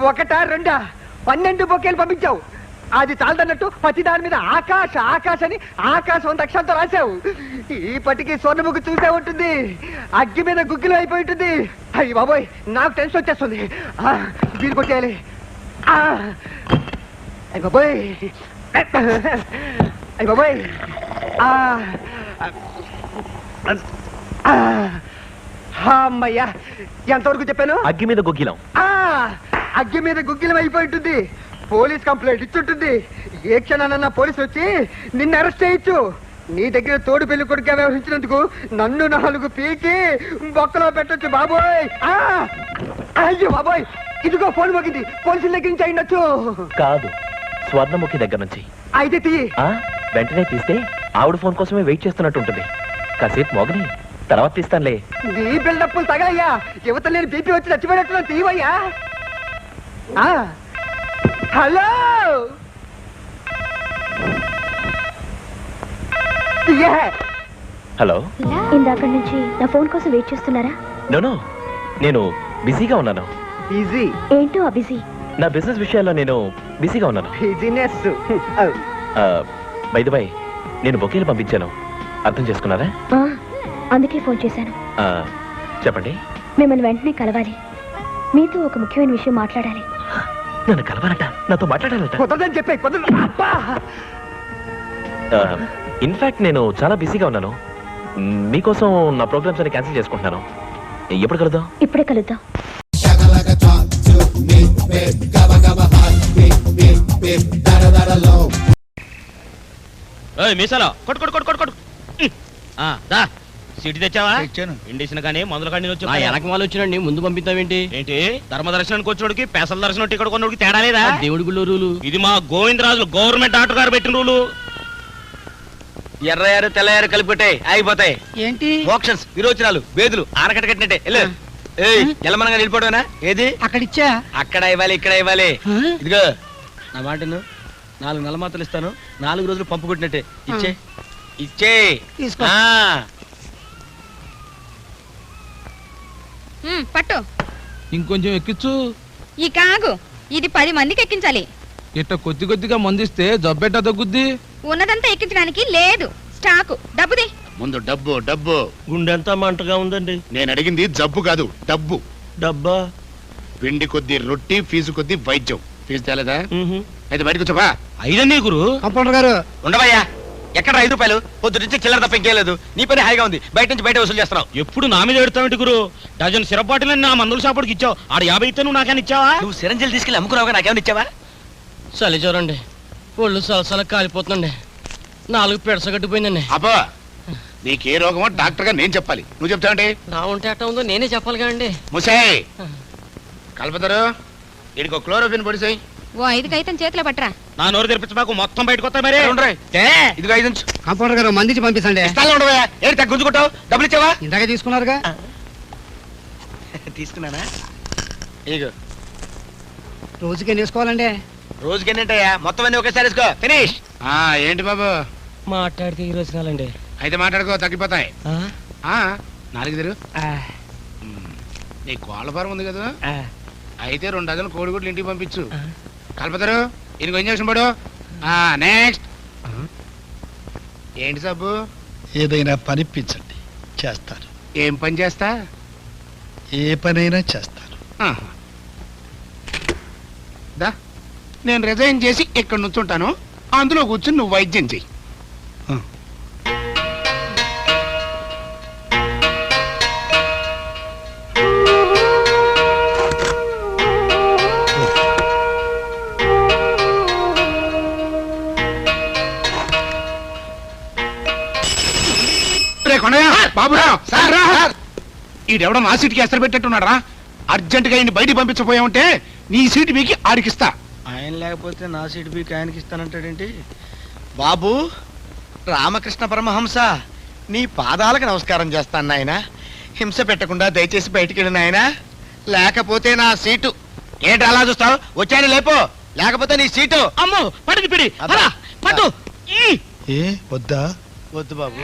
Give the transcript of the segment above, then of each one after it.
ఒకటా రెండా 12 బొకేలు పంపించావు. అది చాలదన్నట్టు ప్రతి దాని మీద ఆకాశ ఆకాశ అని ఆకాశం అంత అక్షరాలతో రాశావు. ఈ పట్టికి స్వర్ణముఖి చూసే ఉంటుంది, అగ్గి మీద గుగ్గిలు అయిపోయి ఉంటుంది. అయ్యి బాబోయ్, నాకు టెన్షన్ వచ్చేస్తుంది. వీలు కొట్టేయాలి. అయ్యి బాబోయ్, అయ్యి బాబోయ్. అమ్మయ్యా, ఎంతవరకు చెప్పాను? అగ్గి మీద గుగ్గిలం. అగ్గి మీద గుగ్గిలం అయిపోయి ఉంటుంది. పోలీస్ కంప్లైంట్ ఇచ్చుంటుంది. ఏ క్షణానన్నా పోలీసు వచ్చి నిన్ను అరెస్ట్ చేయొచ్చు. నీ దగ్గర తోడు పెళ్లి కొడుకుగా వ్యవహరించినందుకు నన్ను 4 పీకి బొక్కలో పెట్టొచ్చు బాబోయ్. అయ్యో బాబోయ్, ఇదిగో ఫోన్ మోగింది. పోలీసుల దగ్గర నుంచి అయిండొచ్చు. కాదు, స్వర్ణముఖి దగ్గర నుంచి. అయితే తీయి. వెంటనే తీస్తే ఆవిడ ఫోన్ కోసమే వెయిట్ చేస్తున్నట్టు ఉంటుంది. కాసేపు మోగని, తర్వాత తీస్తానులే. నీ బిల్డప్పులు తగలయ్యా. యువత నేను బీపీ వచ్చి చచ్చిపోయినట్టు తీవయ్యా. Hello, hello. ఇందాక నుంచి నా ఫోన్ కోసం వెయిట్ చేస్తున్నారా? నో, నేను బిజీగా ఉన్నాను. బిజీ ఏంటో ఆ బిజీ? నా బిజినెస్ విషయాల్లో నేను బిజీగా ఉన్నాను. బిజినెస్. బై ది వై, నేను బొకేలు పంపించాను, అర్థం చేసుకున్నారా? అందుకే ఫోన్ చేశాను. చెప్పండి. మిమ్మల్ని వెంటనే కలవాలి. మీతో ఒక ముఖ్యమైన విషయం మాట్లాడాలి. నన్ను కలవాలట, నాతో మాట్లాడాలట. కుదరదని చెప్పే. ఇన్ఫాక్ట్ నేను చాలా బిజీగా ఉన్నాను. మీకోసం నా ప్రోగ్రామ్స్ అన్ని క్యాన్సిల్ చేసుకుంటున్నాను. ఎప్పుడు కలుద్దాం? ఇప్పుడే కలుద్దాం. మీసాలో కొట్టు కొట్టు కొట్టు కొట్టు. సీటు తెచ్చావా? ఇండిసిన కానీ మందుల కాడి వచ్చి వెనక వాళ్ళు వచ్చినండి, ముందు పంపిస్తావేంటి? ఏంటి ధర్మ దర్శనానికి వచ్చినోడికి పెసల దర్శనం టికెట్ కొన్నోడికి తేడా లేదా? దేవుడి గుళ్ళో రూలు. ఇది మా గోవిందరాజులు గవర్నమెంట్ డాక్టర్ గారు పెట్టిన రూలు. ఎర్రయారు తెల్లయారు కలిపితే ఆగిపోతాయి. ఏంటి? మోక్షన్స్, విరోచనాలు, బేదులు ఆనకట్ట కట్టినట్టే. ఎల్లమనంగా నిలిపోవడమేనా? ఏది అక్కడిచ్చా? అక్కడ ఇవ్వాలి, ఇక్కడ ఇవ్వాలి. ఇదిగో నా మాటను, 4 నెల మాత్రలు ఇస్తాను. 4 రోజులు పంపు కొట్టినట్టే. ఇచ్చే ఇచ్చే. తీసుకో. పట్టు. ఇంకొంచెం ఎక్కించు. ఈ కాగు, ఇది 10 మందికి ఎక్కించాలి. ఇట్ట కొద్ది కొద్దిగా మందిస్తే జబ్బెట్టా తగ్గుద్ది. ఉన్నదంతా ఎక్కించడానికి లేదు స్టాకు. డబ్బుది. ముందు డబ్బు డబ్బు. గుండెంతా మంటగా ఉందండి. నేను అడిగింది జబ్బు కాదు, డబ్బు. డబ్బా? పిండి కొద్ది రొట్టి, ఫీజు కొద్ది వైద్యం. ఫీజు తేలేదా? అయితే బయటకు వచ్చా. ఐదన్నీ గురు. కంపౌండర్ గారు ఉండవయ్యా. ఎక్కడ 5 రూపాయలు? పొద్దు నుంచి చిల్లర తప్ప ఇంకేం లేదు. నీ పని హాయిగా ఉంది. బయట నుంచి బయట వసూలు చేస్తున్నావు. ఎప్పుడు నా మీద ఎడతావేంటి గురు? డజన్ సిరప్ బాటిల్ నా మందుల షాపుడికి ఇచ్చావు. ఆడ 50 ఇస్తే నువ్వు నాకేనా ఇచ్చావా? నువ్వు సిరంజీలు తీసుకెళ్ళి అమ్ముకున్నావుగా, నాకేమైనా ఇచ్చావా? చలి చూడండి, ఒళ్ళు సలసల కాలిపోతుందండి. 4 పెడస కట్టిపోయిందండి. అబ్బా, నీకే రోగమో డాక్టర్ గా నేను చెప్పాలి, నువ్వు చెప్తావంటే? నా ఉంటే అట్ట ఉందో నేనే చెప్పాలిగా అండి. ముసాయి కలుపుతారు. వీడికి ఒక క్లోరోఫిన్ పొడిసాయి. ఓ 5 కైతం చేతిలో పట్టరా. నా నోరు తెరిపించబాకు, మొత్తం బయటకు వస్తా. మరి ఇదిగో 5 నుంచి. కంపౌండర్ గారు మందించి పంపిస్తండి. ఉండవా? ఏంటి తగ్గ గుంజుకుంటావు? డబ్బులు ఇచ్చావా? ఇందాక తీసుకున్నారుగా. తీసుకున్నానా? ఇగో రోజుకి ఎన్ని వేసుకోవాలండి? రోజుకి ఎన్నింటాయా? మొత్తం అన్ని ఒకేసారి వేసుకో. ఫినిష్. ఏంటి బాబు మాట్లాడితే ఈ రోజునాలండి. అయితే మాట్లాడుకో, తగ్గిపోతాయి. 4 తిరుగు. నీ కోళ్ళ ఫారం ఉంది కదా, అయితే 2 డజన్లు కోడిగుడ్లు ఇంటికి పంపించు. కలుపుతారు. ఇంకో ఇంజక్షన్ పడు. నెక్స్ట్. ఏంటి సబ్బు? ఏదైనా పనిపించండి, చేస్తారు. ఏం పని చేస్తా? ఏ పనైనా చేస్తారు. దా, నేను రిజైన్ చేసి ఇక్కడ నుంచుంటాను, అందులో కూర్చుని నువ్వు వైద్యం చెయ్యి. ఈడెవడో నా సీటుకి ఎసరు పెట్టేట్టున్నాడు రా. అర్జెంట్ గా బయటికి పంపించపోయామంటే నీ సీటు మీకు ఆడికిస్తా. ఆయన లేకపోతే నా సీటు మీకు ఆయనకి ఇస్తానంటాడేంటి? బాబు రామకృష్ణ పరమహంస, నీ పాదాలకు నమస్కారం చేస్తాను నాయన. హింస పెట్టకుండా దయచేసి బయటికి వెళ్ళిన ఆయన, లేకపోతే నా సీటు. ఏంటి అలా చూస్తావు? వచ్చాయని లేపో, లేకపోతే నీ సీటు. అమ్మో పడిది పిడి. పట్టు. ఏ వద్దా? వద్దు బాబు.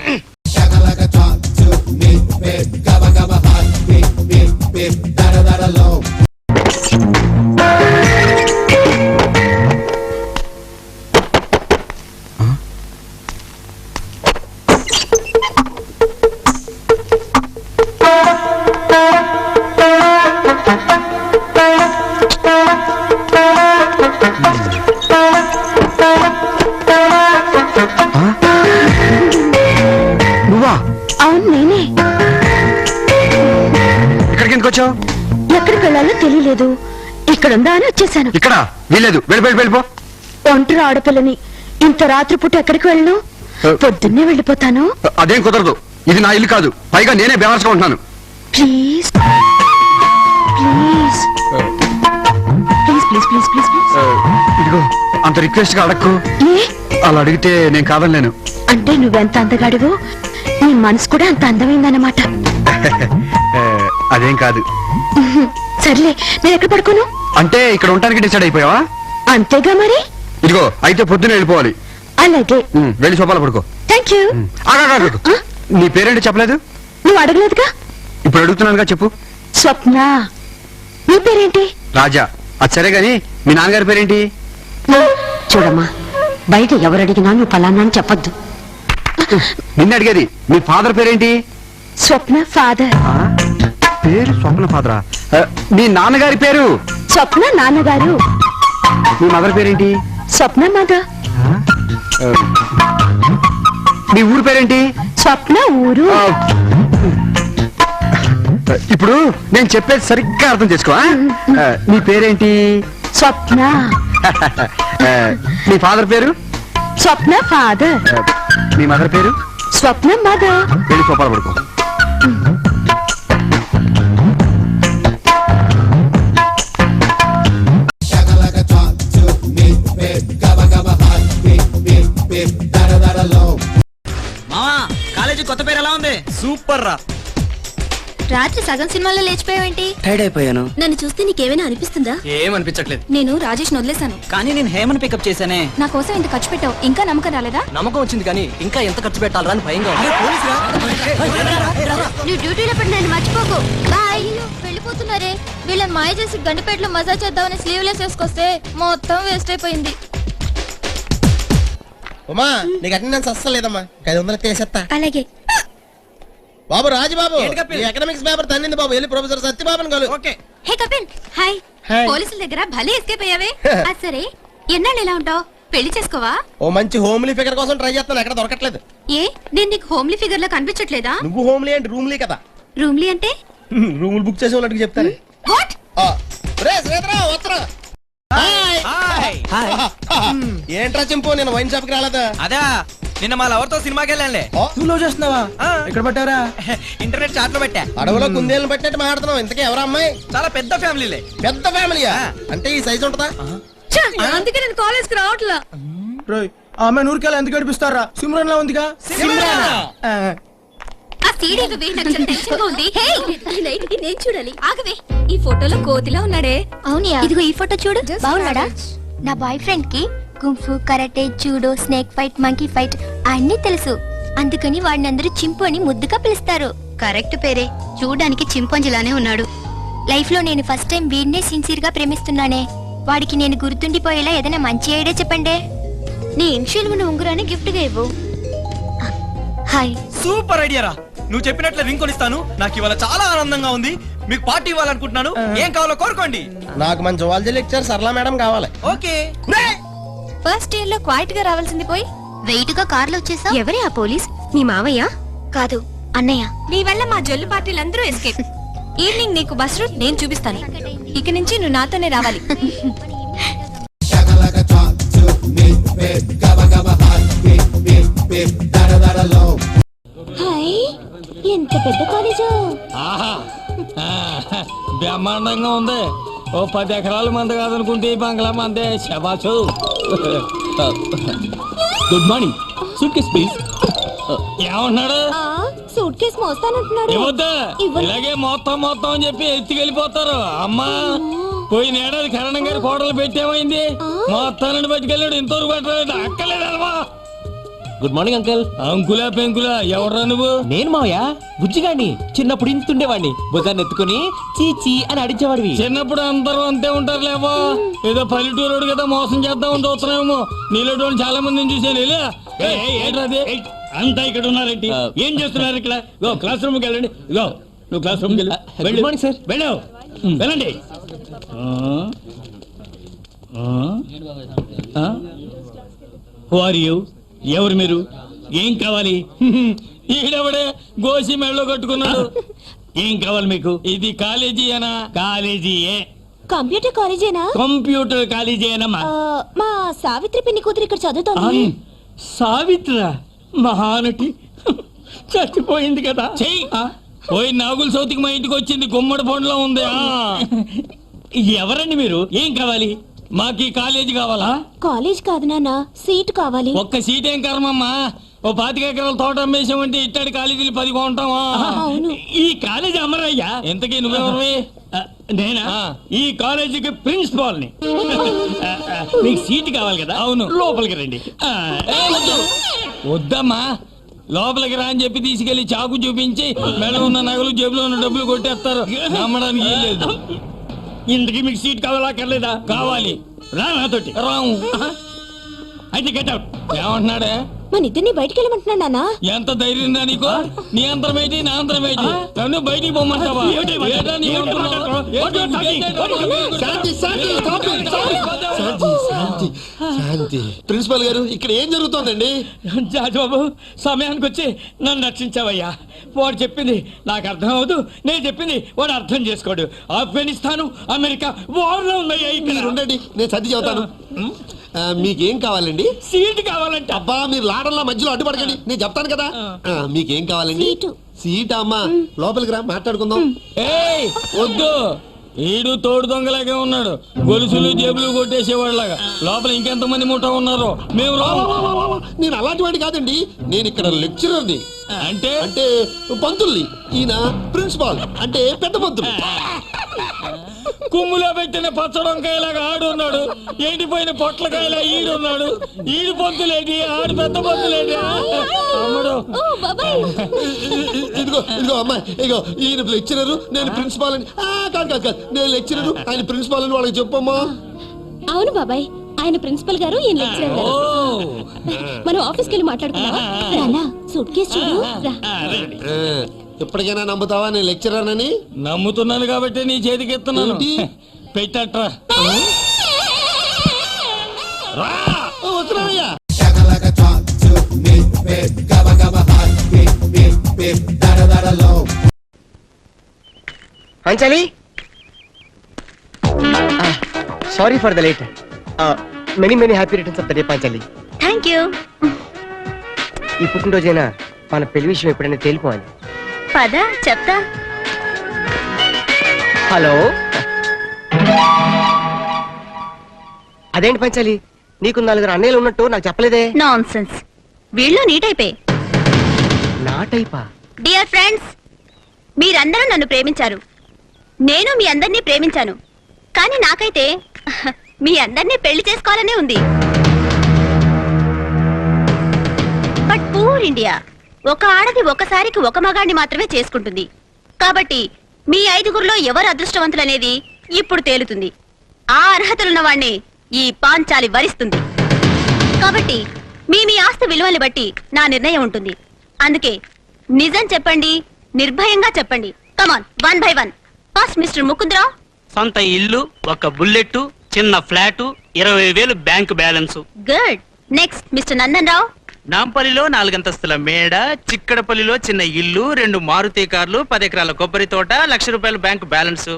నేనే. ఇక్కడికి ఎందుకు వచ్చావు? ఎక్కడికి వెళ్ళాలో తెలియలేదు, ఇక్కడుందా అని వచ్చేసాను. ఇక్కడ వీలేదు, వెళ్ళిపో. ఒంటరి ఆడపిల్లని ఇంత రాత్రిపూట ఎక్కడికి వెళ్ళను? పొద్దున్నే వెళ్ళిపోతాను. అదేం కుదరదు, ఇది నా ఇల్లు కాదు, పైగా నేనే బేవర్స్గా ఉంటున్నాను. Please please please please please please please. ఇదిగో అంత రిక్వెస్ట్ గా అడక్కు. ఏ అలా అడిగితే నేను కాదనలేను. అంటే నువ్వెంత అందగాడివో నీ మనసు కూడా అంత అందమైందన్నమాట. అదేం కాదు. సర్లే, నేను ఎక్కడ పడుకోను? అంటే ఇక్కడ ఉండడానికి డిసైడ్ అయిపోయావా? అంతేగా మరి. ఇదిగో అయితే పొద్దున్న వెళ్ళిపోవాలి. అలాగే, వెళ్ళి సోపాలు పడుకో. Thank you. నీ పేరేంటి చెప్పలేదు? నువ్వు అడగలేదుగా. ఇప్పుడు అడుగుతున్నానుగా, చెప్పు. స్వప్న. నీ పేరేంటి? రాజా. అది సరే గాని మీ నాన్నగారి పేరేంటి? చూడమ్మా, బయట ఎవరు అడిగినా నువ్వు ఫలానా అని చెప్పొద్దు. నిన్ను అడిగేది. మీ ఫాదర్ పేరేంటి? స్వప్న ఫాదర్. పేరు స్వప్న ఫాదరా? మీ నాన్నగారి పేరు? స్వప్న నాన్నగారు. మీ మదర్ పేరేంటి? స్వప్న మదర్. మీ ఊరు పేరేంటి? స్వప్న ఊరు. ఇప్పుడు నేను చెప్పేది సరిగ్గా అర్థం చేసుకో. నీ పేరేంటి? స్వప్న. మీ ఫాదర్ పేరు? స్వప్న ఫాదర్. మీ మదర్ పేరు? స్వప్న మదర్. వెళ్ళి సోపాలు పడుకో. మామా, కాలేజీ కొత్త పేరు ఎలా ఉంది? సూపర్ రా. రాత్రి సగం సినిమాలో లేచిపోయావేంటి? టైర్డ్ అయిపోయాను. నన్ను చూస్తే నీకేమైనా అనిపిస్తుందా? ఏమనిపించట్లేదు. నేను రాజేష్ వదిలేశాను, కానీ నేను హేమన్ పికప్ చేశానే. నా కోసం ఇంత ఖర్చు పెట్టావు, ఇంకా నమ్మకం రాలేదా? నమ్మకం వచ్చింది, కానీ ఇంకా ఎంత ఖర్చు పెట్టాలరా అని భయంగా ఉంది. నువ్వు డ్యూటీలో పడి నన్ను మర్చిపోకు. బాయ్. వెళ్ళిపోతున్నారే, వీళ్ళని మాయ చేసి గండిపేటలో మసాజ్ చేద్దామని స్లీవ్లెస్ వేసుకొస్తే మొత్తం వేస్ట్ అయిపోయింది. ఉమా, నీకు అటెండెన్స్ అస్సలు లేదమ్మా. 500 తీసేస్తా. అలాగే. బాబు రాజుబాబు, ఎకనామిక్స్ పేపర్ తన్నింది బాబు. వెళ్ళి ప్రొఫెసర్ సత్యబాబుని కలు. ఓకే. హే కపిల్, హాయ్. హాయ్. పోలీసుల దగ్గర భలే ఎస్కేప్ అయ్యావే. అది సరే, ఎన్నాళ్ళు ఎలా ఉంటావు? పెళ్లి చేసుకోవా? ఓ మంచి హోమ్లీ ఫిగర్ కోసం ట్రై చేస్తాను, ఎక్కడ దొరకట్లేదు. ఏ, నేను నీకు హోమ్లీ ఫిగర్ లా కనిపించట్లేదా? నువ్వు హోమ్లీ అంటే రూమ్లీ కదా. రూమ్లీ అంటే? రూములు బుక్ చేసే వాళ్ళకి చెప్తాను. వాట్? ఏంట్రా చింపు, నేను వైన్ షాప్ కి రాలేదా? అదా, నిన్న మా లవర్ తో సినిమాకి వెళ్ళానులే. నువ్వు లవ్ చేస్తున్నావా? ఎక్కడ పట్టారా? ఇంటర్నెట్ చాట్ లో పెట్టా. అడవిలో కుందేళ్ళని పట్టినట్టు మాట్లాడుతున్నావు. ఇంతకీ ఎవరా అమ్మాయి? చాలా పెద్ద ఫ్యామిలీలే. పెద్ద ఫ్యామిలీయా? అంటే ఈ సైజ్ ఉంటదా? అందుకే నేను కాలేజ్ కి రావట్లా. ఆమె నూరికెళ్ళి ఎందుకు గడిపిస్తారా? సిమ్రన్ లా ఉందిగా. ఆ సీడీ ఇవ్వవే, నాకు చాలా టెన్షన్ గా ఉంది. హే, ఈ లైట్ కి నేను చూడాలి. ఆగవే, ఈ ఫోటోలో కోతిలా ఉన్నాడే. అవునియా? ఇదిగో ఈ ఫోటో చూడు. బాగున్నాడా? నా బాయ్ ఫ్రెండ్ కి kung fu, karate, judo, snake fight, monkey fight అన్ని తెలుసు. అందుకని వాడిని అందరూ చింపు అని ముద్దుగా పిలుస్తారు. కరెక్ట్ పేరే, చూడడానికి చింపంజిలానే ఉన్నాడు. లైఫ్ లో నేను ఫస్ట్ టైం వీడినే సిన్సియర్ గా ప్రేమిస్తున్నానే. వాడికి నేను గుర్తుండిపోయేలా ఏదైనా మంచి ఐడియా చెప్పండి. నీ ఇన్షియల్ ఉన్న ఉంగరాన్ని గిఫ్ట్ గా ఇవ్వు. హాయ్. సూపర్ ఐడియా రా. నువ్వు చెప్పినట్లు రింగ్ కొనిస్తాను. నాకు ఇవాళ చాలా ఆనందంగా ఉంది. మీకు పార్టీ ఇవ్వాలనుకుంటున్నాను. ఏం కావాలో కోరుకోండి. నాకు మన జువాలజీ లెక్చర్ సరళ మేడం కావాలి. ఓకే. ఫస్ట్ ఇయర్ లో క్వైట్ గా రావాల్సింది పోయి వెయిట్ గా కార్లో వచ్చేసా. ఎవరే ఆ పోలీస్? మీ మావయ్య? కాదు, అన్నయ్య. నీ వల్ల మా జొల్లు పార్టీలందరూ ఎస్కేప్. ఈవినింగ్ నీకు బస్ రూట్ నేను చూపిస్తాను. ఇక నుంచి నువ్వు నాతోనే రావాలి. హాయ్, ఎంత పెద్ద కాలేజు. బ్రహ్మాండంగా ఉంది. ఓ 10 ఎకరాలు మంద కాదనుకుంటే ఈ బంగ్లా మందే. శబాషు. Good morning. Suitcase please. ఏమన్నాడు? సూట్ కేసు మోస్తానంటున్నాడు. ఇవ్వద్దా? ఇలాగే మొత్తం అని చెప్పి ఎత్తుకెళ్ళిపోతారు. అమ్మా, పోయిన ఏడాది కరణం గారి కోటలు పెట్టేమైంది? మొత్తాన్ని పట్టుకెళ్ళాడు. ఇంతవరకు పెట్టలేదు. అక్కలేదమ్మా. Good morning uncle. అంకులా పెంకులా, ఎవడ్రా నువ్వు? నేను మావయ్య, బుజ్జిగాడిని. చిన్నప్పుడు ఇంతుండేవాడిని. భుజాన్ని ఎత్తుకుని చీచి అని అడిచేవాడివి. చిన్నప్పుడు అందరూ అంతే ఉంటారు లేవో. ఏదో పల్లెటూరు కదా మోసం చేద్దామని చూస్తున్నామేమో. నీలో చాలా మందిని చూసాను. ఏంట్రాది అంతా ఇక్కడ ఉన్నారేంటి? ఏం చేస్తున్నారు ఇక్కడ? క్లాస్ రూమ్కి వెళ్ళండి. ఇగో నువ్వు క్లాస్ రూమ్కి వెళ్ళి. Good morning sir. వెళ్ళావు, వెళ్ళండి. Who are you? ఎవరు మీరు? ఏం కావాలి? ఈడెవడే గోసి మెళ్ళో కట్టుకున్నాడు. ఏం కావాలి మీకు? ఇది కాలేజీయేనా? కాలేజీయే. కంప్యూటర్ కాలేజేనా? కంప్యూటర్ కాలేజీయేనమ్మా. మా సావిత్రి పిన్ని కూతురు ఇక్కడ చదువుతోంది. సావిత్ర మహానటి చచ్చిపోయింది కదా. పోయి నాగుల సౌతికి మా ఇంటికి వచ్చింది, గుమ్మడి పండులో ఉంది. ఎవరండి మీరు? ఏం కావాలి? మాకు ఈ కాలేజీ కావాలా? కాలేజ్ కాదు నాన్న, సీట్ కావాలి. ఒక్క సీట్ ఏం కర్మమ్మా, ఓ 25 ఎకరాల తోట అమ్మేసామంటే ఇట్టడి కాలేజీలు 10 కొంటావా? ఈ కాలేజీ అమ్మరయ్యా. ఎంతకీ నువ్వెవరివి? నేనా? ఈ కాలేజీకి ప్రిన్సిపాల్ ని. మీకు సీట్ కావాలి కదా? అవును, లోపలికి రండి. వద్దమ్మా, లోపలికి రా అని చెప్పి తీసుకెళ్లి చాకు చూపించి మెడ ఉన్న నగలు జేబులో ఉన్న డబ్బులు కొట్టేస్తారు. నమ్మడానికి ఏం లేదు. ఇంతకీ మీకు సీట్ కావాలా అక్కర్లేదా? కావాలి. రా నాతోటి. రాము. అయితే గెట్ అవుట్. ఏమంటున్నాడే? మన ఇద్దరిని బయటికి వెళ్ళమంటున్నాడు నాన్న. ఎంత ధైర్యం దా నీకు? నీ అంతరం ఏంటి, నా అంతరం ఏంటి? నన్ను బయటికి పొమ్మంటావా? ప్రిన్సిపల్ గారు, ఇక్కడ ఏం జరుగుతోందండి? జాజబాబు, సమయానికి వచ్చి నన్ను రక్షించావయ్యా. వాడు చెప్పింది నాకు అర్థం అవదు, నేను చెప్పింది వాడు అర్థం చేసుకోడు. ఆఫ్ఘనిస్తాను అమెరికా వార్లో ఉన్నాయా ఇక్కడ? ఉండండి, నేను సర్ది చెబుతాను. మీకేం కావాలండి? సీట్ కావాలంటే. అబ్బా, మీరు లాడల్లా మధ్యలో అడ్డుపడకండి, నేను చెప్తాను కదా. మీకేం కావాలండి? సీట్ అమ్మా, లోపలికి రా, మాట్లాడుకుందాం. ఏయ్ వద్దు, ఈడు తోడు దొంగలాగే ఉన్నాడు, గొలుసులు జేబులు కొట్టేసేవాళ్ళగా. లోపల ఇంకెంతమంది ముఠా ఉన్నారో. మేము నేను అలాంటి వాడి కాదండి, నేను ఇక్కడ లెక్చరర్ని. అంటే అంటే పంతుల్ని. ఈయన ప్రిన్సిపాల్, అంటే పెద్ద పంతులు. కుమ్ములో పెట్టిన పచ్చడొంకాయలాగా ఆడున్నాడు, ఎండిపోయిన పొట్లకాయలా ఈడున్నాడు. ఈడు పొంతులేంటి, ఆడు పెద్ద పొంతులేంటి? అమ్మడు. ఇదిగో ఇదిగో అమ్మాయి, ఇదిగో ఈయన లెక్చరరు, నేను ప్రిన్సిపాల్ అని. కాదు కాదు కాదు, నేను లెక్చరరు, ఆయన ప్రిన్సిపాల్ అని వాళ్ళకి చెప్పమ్మా. అవును బాబాయ్, ఆయన ప్రిన్సిపల్ గారు, ఈయన లెక్చరర్ గారు. మనం ఆఫీస్కి వెళ్ళి మాట్లాడుకున్నావా? సూట్ కేసు చూడు. ఎప్పటికైనా నమ్ముతావా నేను లెక్చరర్ అని? నమ్ముతున్నాను కాబట్టి నీ చేతికి ఎత్తున్నాను. పెట్టట్రా. వస్తున్నాయ్యా. Anjali, sorry for the late. Many many happy returns of the day Panchali. Thank you. ఈ పుట్టినరోజైనా మన పెళ్లి విషయం ఎప్పుడైనా తేలిపోవాలి. పద చెప్తా. హలో, అదేంటి పంచాలి, నీకు 4 అన్నయ్యలు ఉన్నట్టు నాకు చెప్పలేదే? నాన్సెన్స్. వీళ్ళు నీ టైపే. నా టైపా? డియర్ ఫ్రెండ్స్, మీరందరూ నన్ను ప్రేమించారు, నేను మీ అందరినీ ప్రేమించాను. కానీ నాకైతే మీ అందరినీ పెళ్లి చేసుకోవాలనే ఉంది. బట్ పూర్ ఇండియా, ఒక ఆడది ఒకసారికి ఒక మగాడిని మాత్రమే చేసుకుంటుంది. కాబట్టి మీ 5గురిలో ఎవరు అదృష్టవంతులనేది ఇప్పుడు తేలుతుంది. ఆ అర్హతలున్న వాణ్ణి ఈ పాంచాలి వరిస్తుంది. కాబట్టి మీ ఆస్తి విలువల్ని బట్టి నా నిర్ణయం ఉంటుంది. అందుకే నిజం చెప్పండి, నిర్భయంగా చెప్పండి. Come on, 1 by 1. First mister Mukundarao. సొంత ఇల్లు, ఒక బుల్లెట్, చిన్న flat, 20,000 bank balance. Good. Next mister Nandan Rao. నాంపల్లిలో 4 అంతస్తుల మేడ, చిక్కడపల్లిలో చిన్న ఇల్లు, 2 మారుతి కార్లు, 10 ఎకరాల కొబ్బరి తోట, ₹1,00,000 బ్యాంక్ బ్యాలెన్స్.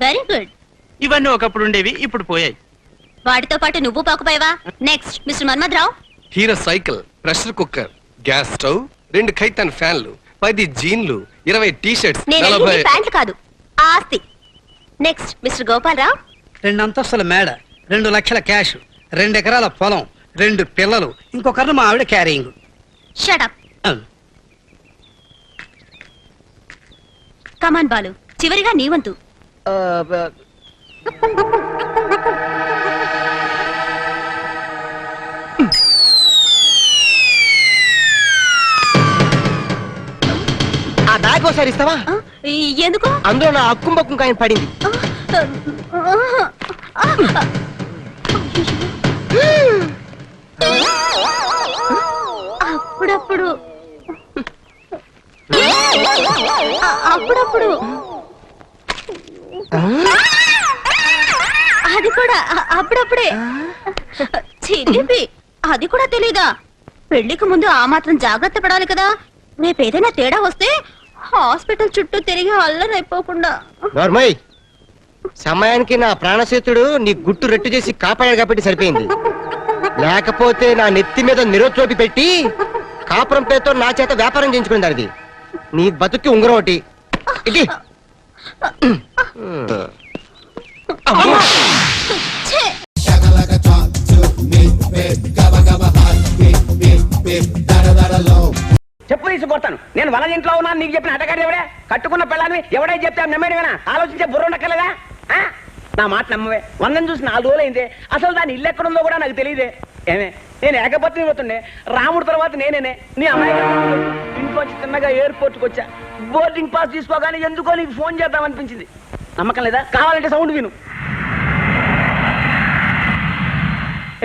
Very good. ఇవన్నీ ఒకప్పుడు ఉండేవి, ఇప్పుడు పోయాయి. వాటితో పాటు నువ్వు పాకుపోయావా? Next mister Manmatharao. Hero cycle, pressure cooker, gas stove, 2 Khaitan ఫ్యాన్లు, 10 జీన్లు, 20 టీ-షర్ట్స్, 40 ప్యాంట్లు కాదు, ఆస్తి. Next mister Gopalarao. 2 అంతస్తుల మేడ, 2 లక్షల క్యాష్, 2 ఎకరాల పొలం, 2 పిల్లలు, ఇంకొకరు మా ఆవిడ carrying. Shut up. Come on Balu, చివరిగా నీ వంతు. ఆ బ్యాగ్ ఒకసారి ఇస్తావా? ఎందుకు? అందులో నా అక్కుం పక్కుం కాయని పడింది. అప్పుడప్పుడు అప్పుడప్పుడు అది కూడా అప్పుడప్పుడే. చిలిపి, అది కూడా తెలీదా? పెళ్లికి ముందు ఆ మాత్రం జాగ్రత్త పడాలి కదా. రేపు ఏదైనా తేడా వస్తే హాస్పిటల్ చుట్టూ తిరిగి అల్లరైపోకుండా. నోర్మయ్, సమయానికి నా ప్రాణసేతుడు నీ గుట్టు రెట్టు చేసి కాపాడాడు కాబట్టి సరిపోయింది. లేకపోతే నా నెత్తి మీద నిరోచోపి పెట్టి కాపురం పేరుతో నా చేత వ్యాపారం చేయించుకుని దానిది. నీ బతుక్కి ఉంగరం ఒకటి ఇది. చెప్పు తీసి కొడతాను. నేను వల ఇంట్లో ఉన్నాను, నీకు చెప్పిన అటగాడు ఎవడే? కట్టుకున్న పిల్లని ఎవడే చెప్తే నమ్మేడివేనా? ఆలోచించే బుర్ర ఉండక్కర్లేదా? నా మాట నమ్మవే. 100 చూసి 4 రోజులు అయిందే. అసలు దాని ఇల్లు ఎక్కడుందో కూడా నాకు తెలియదే. ఏమే, నేను ఏకపత్ని పోతుండే. రాముడు తర్వాత నేనేనే నీ అమ్మాయి ఇంట్లోంచి చిన్నగా ఎయిర్పోర్ట్కి వచ్చా. బోర్డింగ్ పాస్ తీసుకోగానే ఎందుకో నీకు ఫోన్ చేద్దామనిపించింది. నమ్మకం లేదా? కావాలంటే సౌండ్ విను.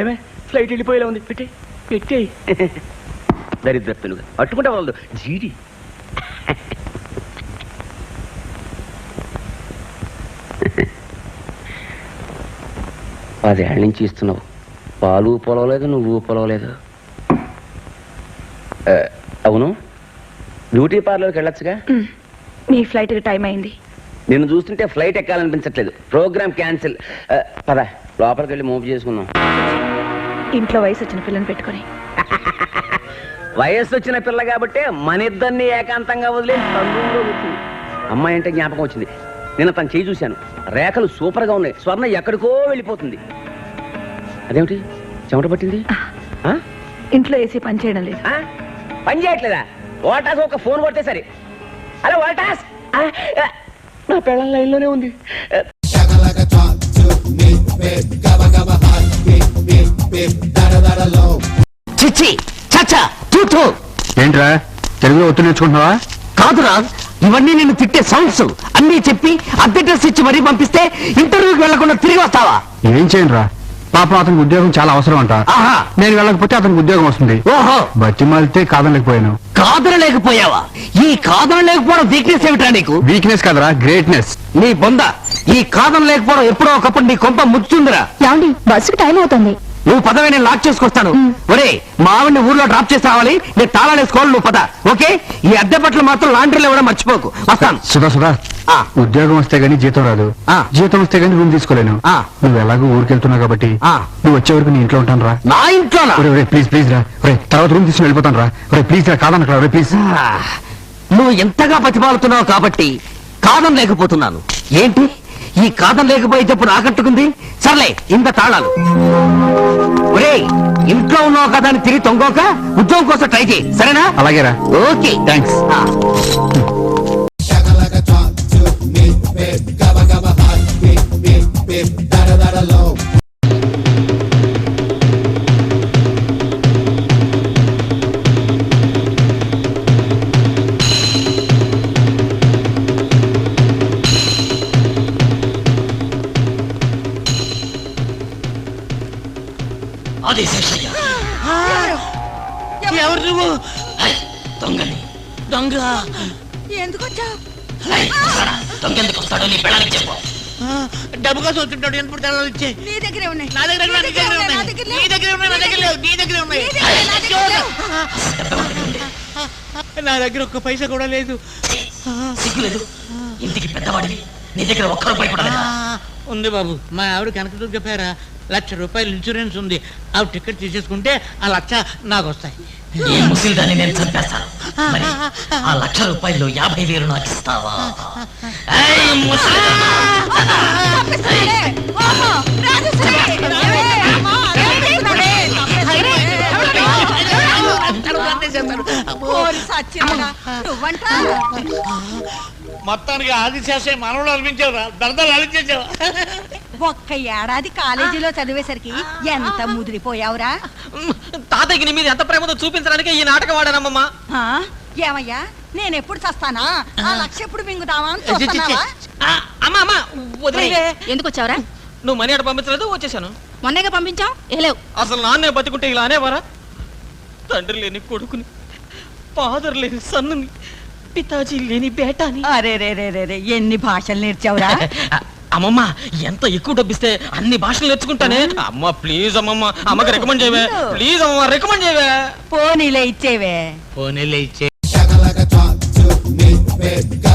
ఏమే, ఫ్లైట్ వెళ్ళిపోయేలా ఉంది. పెట్టే పెట్టే దరిద్ర పెనుగా అట్టుకుంటే వాళ్ళు జీడి. 10 ఏళ్ళ నుంచి ఇస్తున్నావు. పాలు పొలవలేదు, నువ్వు పొలవలేదు. అవును, బ్యూటీ పార్లర్కి వెళ్ళొచ్చుగా. మీ ఫ్లైట్ టైం అయింది. నిన్ను చూస్తుంటే ఫ్లైట్ ఎక్కాలనిపించట్లేదు. Programme cancel. పద లోపలికి వెళ్ళి మూవ్ చేసుకుందాం. ఇంట్లో వయసు వచ్చిన పిల్లని పెట్టుకొని. వయస్సు వచ్చిన పిల్ల కాబట్టి మన ఇద్దరిని ఏకాంతంగా వదిలే తండ్రిలో వచ్చింది. అమ్మాయి అంటే జ్ఞాపకం వచ్చింది. నేను తను చేయి చూశాను. రేఖలు సూపర్ గా ఉన్నాయి. స్వర్ణ ఎక్కడికో వెళ్ళిపోతుంది. అదేమిటి చెమట పట్టింది? ఇంట్లో ఏసీ పని చేయడం లేదు. పని చేయట్లేదా? వాటాస్ ఒక ఫోన్ కొడితే సరే. హలో వాటాస్, నా పిల్లల లైన్లోనే ఉంది. చిచ్చి చచ్చా తూతూ. ఏంట్రా తెలుగులో ఒత్తు నేర్చుకుంటున్నావా? కాదురా, ఇవన్నీ నిన్ను తిట్టే సౌండ్స్. అన్నీ చెప్పి అద్దె డ్రెస్ ఇచ్చి మరీ పంపిస్తే ఇంటర్వ్యూకి వెళ్లకుండా తిరిగి వస్తావా? ఏం చేయనురా, పాపం అతనికి ఉద్యోగం చాలా అవసరం అంట. నేను వెళ్ళకపోతే అతనికి ఉద్యోగం వస్తుంది. ఓహో, బతిమాలితే కాదనలేకపోయాను. కాదనలేకపోయావా? ఈ కాదనలేకపోవడం వీక్నెస్ ఏమిటా నీకు? వీక్నెస్ కాదరా, గ్రేట్నెస్. నీ బొంద. ఈ కాదనలేకపోవడం ఎప్పుడో ఒకప్పుడు నీ కొంప ముచ్చుతుందిరా. ఏమండి, బస్సుకి టైం అవుతుంది. నువ్వు పదవే, నేను లాక్ చేసుకొస్తాను. ఒరే, మా ఆవిడ్ని ఊర్లో డ్రాప్ చేసి రావాలి. నేను తాళాలు వేసుకోవాలి, నువ్వు పద. ఓకే, ఈ అద్దె బట్టలు మాత్రం లాండ్రీలో కూడా మర్చిపోకు. వస్తాను. సుధా ఉద్యోగం వస్తే గానీ జీతం రాదు. జీతం వస్తే గానీ రూమ్ తీసుకోలేను. నువ్వు ఎలాగో ఊరికెళ్తున్నావు కాబట్టి నువ్వు వచ్చే వరకు నీ ఇంట్లో ఉంటాను రా. నా ఇంట్లో? ప్లీజ్ ప్లీజ్ రా. తర్వాత రూమ్ తీసుకుని వెళ్ళిపోతాను రా. ప్లీజ్ రా, కాదనరా ప్లీజ్. నువ్వు ఎంతగా బతిమాలుతున్నావు కాబట్టి కాదం లేకపోతున్నాను. ఏంటి ఈ కాదం లేకపోతే ఇప్పుడు ఆకట్టుకుంది? సర్లే, ఇంత తాళాలు. ఒరే, ఇంట్లో ఉన్నావు కదా అని తిరిగి తొంగోక ఉద్యోగం కోసం ట్రై చేయి, సరేనా? అలాగేరా. Okay, thanks. అదే శేషయ్య. ఎవరు నువ్వు? దొంగని. దొంగ ఎందుకు వచ్చావు? దొంగ ఎందుకు వస్తాడో నీ పెళ్ళానికి చెప్పు. డబ్బు కోసం వచ్చుంటాడు. ఎప్పుడు తెల్లాలి ఇచ్చే. నీ దగ్గరే ఉన్నాయి. నా దగ్గర ఉన్నాయి. నీ దగ్గర ఉన్నాయి. నీ దగ్గర ఉన్నాయి. నా దగ్గర లేవు. నీ దగ్గర ఉన్నాయి. నా దగ్గర ఒక్క పైసా కూడా లేదు. సిగ్గులేదు? ఇంటికి పెద్దవాడివి, నీ దగ్గర ఒక్క రూపాయి కూడా లేదా? ఉంది బాబు. మా ఆవిడ కనకదుర్గ చెప్పారా, ₹1,00,000 ఇన్సూరెన్స్ ఉంది. ఆ టికెట్ తీసేసుకుంటే ఆ 1,00,000 నాకు వస్తాయి. ఈ ముసిల్దాన్ని నేను చంపేస్తాను. మరి ఆ ₹1,00,000 50,000 నాకు ఇస్తావా? మొత్తానికి ఆదిశాసే మనవడు అనిపించావురా. దర్దాలు అనిపించావా? ఒక్క ఏడాది కాలేజీలో చదివేసరికి ఎంత ముదిరిపోయావురా. తాతయ్యకి నీ మీద ఎంత ప్రేమతో చూపించడానికి ఈ నాటకం ఆడానమ్మా. ఏమయ్యా, నేనెప్పుడు చస్తానా? ఆ 1,00,000 ఎప్పుడు మింగుదామా అని చూస్తున్నావా? అమ్మా అమ్మా వదిలే. ఎందుకు వచ్చావురా? నువ్వు మనీ అడ పంపించలేదు, వచ్చేసాను. మొన్నగా పంపించావు, ఏలేవు. అసలు నాన్నే బతికుంటే ఇలా అనేవారా? తండ్రి లేని కొడుకుని, ఫాదర్ లేని సన్నుని, పితాజీ లేని బేటాని. అరే రే రే రే రే, ఎన్ని భాషలు నేర్చావురా? అమ్మమ్మ, ఎంత ఎక్కువ డబ్బిస్తే అన్ని భాషలు నేర్చుకుంటానే. అమ్మ ప్లీజ్ అమ్మమ్మ, అమ్మకి రికమెండ్ చేయవే. ప్లీజ్ అమ్మ, రికమెండ్ చేయవే. పోనీలే ఇచ్చేవే. పోనీలే ఇచ్చే. పెగ్గ